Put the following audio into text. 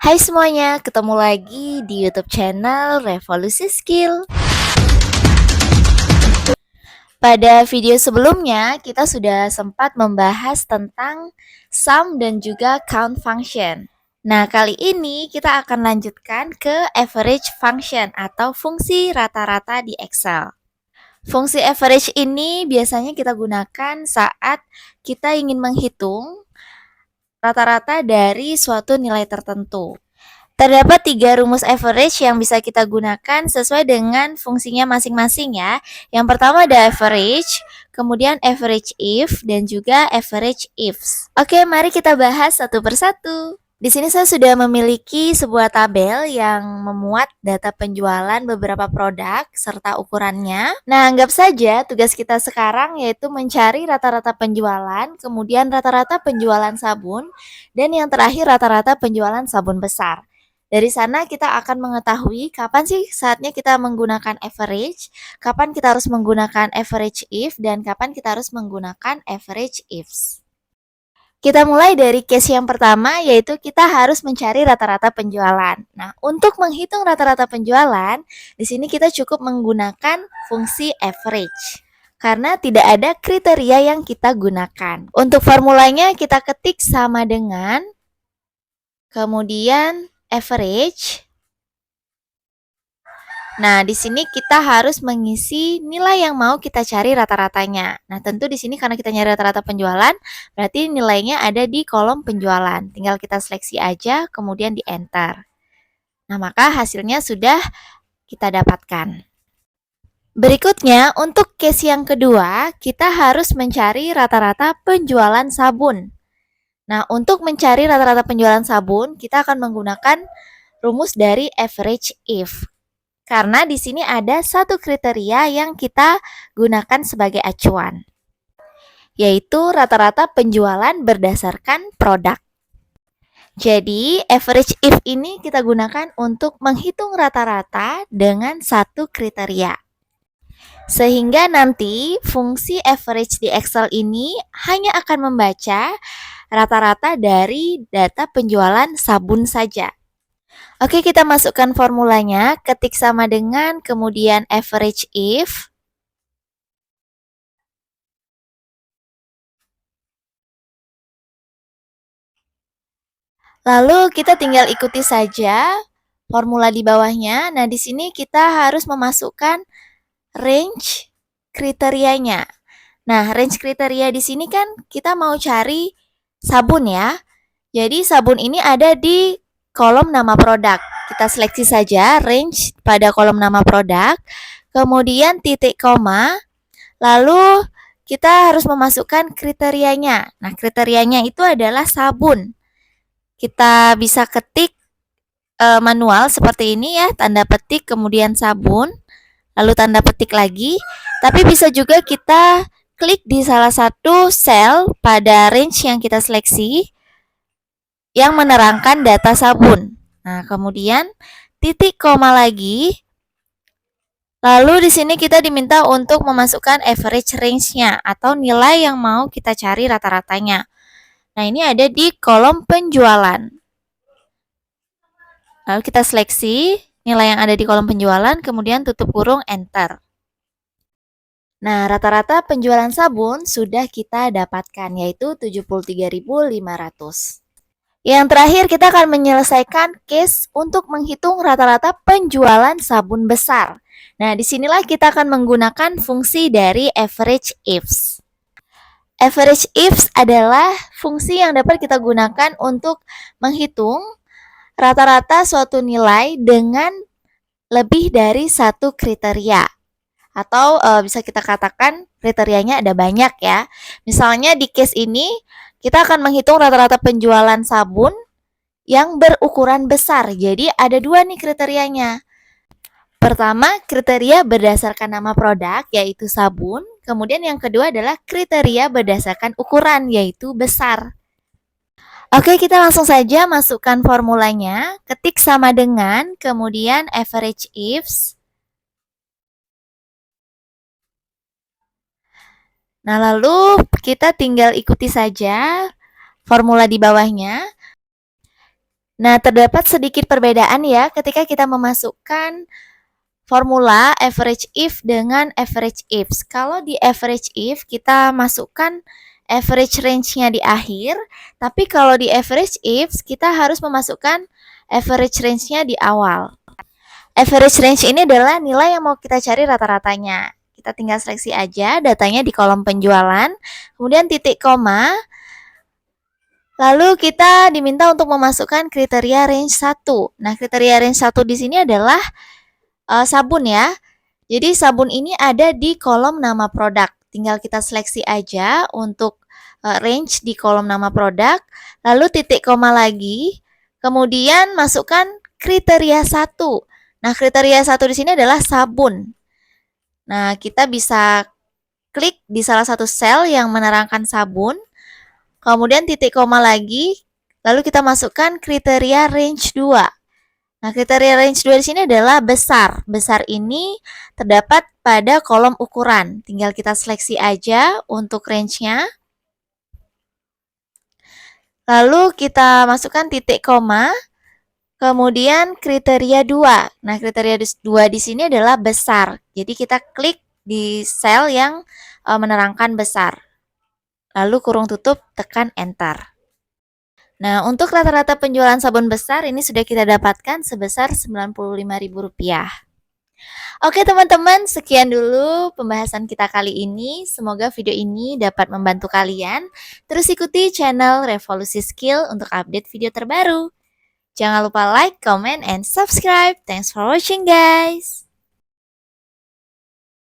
Hai semuanya, ketemu lagi di YouTube channel Revolusi Skill. Pada video sebelumnya, kita sudah sempat membahas tentang sum dan juga count function. Nah, kali ini kita akan lanjutkan ke average function atau fungsi rata-rata di Excel. Fungsi average ini biasanya kita gunakan saat kita ingin menghitung rata-rata dari suatu nilai tertentu. Terdapat 3 rumus average yang bisa kita gunakan sesuai dengan fungsinya masing-masing ya. Yang pertama ada average, kemudian average if, dan juga average ifs. Oke, mari kita bahas satu persatu. Di sini saya sudah memiliki sebuah tabel yang memuat data penjualan beberapa produk serta ukurannya. Nah, anggap saja tugas kita sekarang yaitu mencari rata-rata penjualan, kemudian rata-rata penjualan sabun, dan yang terakhir rata-rata penjualan sabun besar. Dari sana kita akan mengetahui kapan sih saatnya kita menggunakan average, kapan kita harus menggunakan average if, dan kapan kita harus menggunakan average ifs. Kita mulai dari case yang pertama, yaitu kita harus mencari rata-rata penjualan. Nah, untuk menghitung rata-rata penjualan, di sini kita cukup menggunakan fungsi average. Karena tidak ada kriteria yang kita gunakan. Untuk formulanya kita ketik sama dengan, kemudian average. Nah, di sini kita harus mengisi nilai yang mau kita cari rata-ratanya. Nah, tentu di sini karena kita nyari rata-rata penjualan, berarti nilainya ada di kolom penjualan. Tinggal kita seleksi aja, kemudian di enter. Nah, maka hasilnya sudah kita dapatkan. Berikutnya, untuk case yang kedua, kita harus mencari rata-rata penjualan sabun. Nah, untuk mencari rata-rata penjualan sabun, kita akan menggunakan rumus dari average if. Karena di sini ada satu kriteria yang kita gunakan sebagai acuan, yaitu rata-rata penjualan berdasarkan produk. Jadi, average if ini kita gunakan untuk menghitung rata-rata dengan satu kriteria. Sehingga nanti fungsi average di Excel ini hanya akan membaca rata-rata dari data penjualan sabun saja. Oke, kita masukkan formulanya, ketik sama dengan, kemudian average if. Lalu kita tinggal ikuti saja formula di bawahnya. Nah, di sini kita harus memasukkan range kriterianya. Nah, range kriteria di sini kan kita mau cari sabun ya. Jadi sabun ini ada di kolom nama produk. Kita seleksi saja range pada kolom nama produk, kemudian titik koma, lalu kita harus memasukkan kriterianya. Nah, kriterianya itu adalah sabun. Kita bisa ketik manual seperti ini ya, tanda petik kemudian sabun, lalu tanda petik lagi. Tapi bisa juga kita klik di salah satu sel pada range yang kita seleksi yang menerangkan data sabun. Nah, kemudian titik koma lagi. Lalu di sini kita diminta untuk memasukkan average range-nya atau nilai yang mau kita cari rata-ratanya. Nah, ini ada di kolom penjualan. Lalu kita seleksi nilai yang ada di kolom penjualan, kemudian tutup kurung, enter. Nah, rata-rata penjualan sabun sudah kita dapatkan, yaitu 73.500. Yang terakhir, kita akan menyelesaikan case untuk menghitung rata-rata penjualan sabun besar. Nah, disinilah kita akan menggunakan fungsi dari average ifs. Average ifs adalah fungsi yang dapat kita gunakan untuk menghitung rata-rata suatu nilai dengan lebih dari satu kriteria. Atau bisa kita katakan kriterianya ada banyak ya. Misalnya di case ini kita akan menghitung rata-rata penjualan sabun yang berukuran besar. Jadi ada dua nih kriterianya. Pertama, kriteria berdasarkan nama produk yaitu sabun. Kemudian yang kedua adalah kriteria berdasarkan ukuran yaitu besar. Oke, kita langsung saja masukkan formulanya. Ketik sama dengan, kemudian average ifs. Nah, lalu kita tinggal ikuti saja formula di bawahnya. Nah, terdapat sedikit perbedaan ya ketika kita memasukkan formula average if dengan average ifs. Kalau di average if kita masukkan average range-nya di akhir, tapi kalau di average ifs kita harus memasukkan average range-nya di awal. Average range ini adalah nilai yang mau kita cari rata-ratanya. Kita tinggal seleksi aja datanya di kolom penjualan, kemudian titik koma, lalu kita diminta untuk memasukkan kriteria range 1. Nah, kriteria range 1 di sini adalah sabun ya. Jadi sabun ini ada di kolom nama produk. Tinggal kita seleksi aja untuk range di kolom nama produk, lalu titik koma lagi, kemudian masukkan kriteria 1. Nah, kriteria 1 di sini adalah sabun. Nah, kita bisa klik di salah satu sel yang menerangkan sabun, kemudian titik koma lagi, lalu kita masukkan kriteria range 2. Nah, kriteria range 2 di sini adalah besar. Besar ini terdapat pada kolom ukuran. Tinggal kita seleksi aja untuk range-nya. Lalu kita masukkan titik koma, kemudian kriteria 2. Nah, kriteria 2 di sini adalah besar. Jadi kita klik di sel yang menerangkan besar. Lalu kurung tutup, tekan enter. Nah, untuk rata-rata penjualan sabun besar ini sudah kita dapatkan sebesar Rp95.000. Oke teman-teman, sekian dulu pembahasan kita kali ini. Semoga video ini dapat membantu kalian. Terus ikuti channel Revolusi Skill untuk update video terbaru. Jangan lupa like, comment, and subscribe. Thanks for watching guys.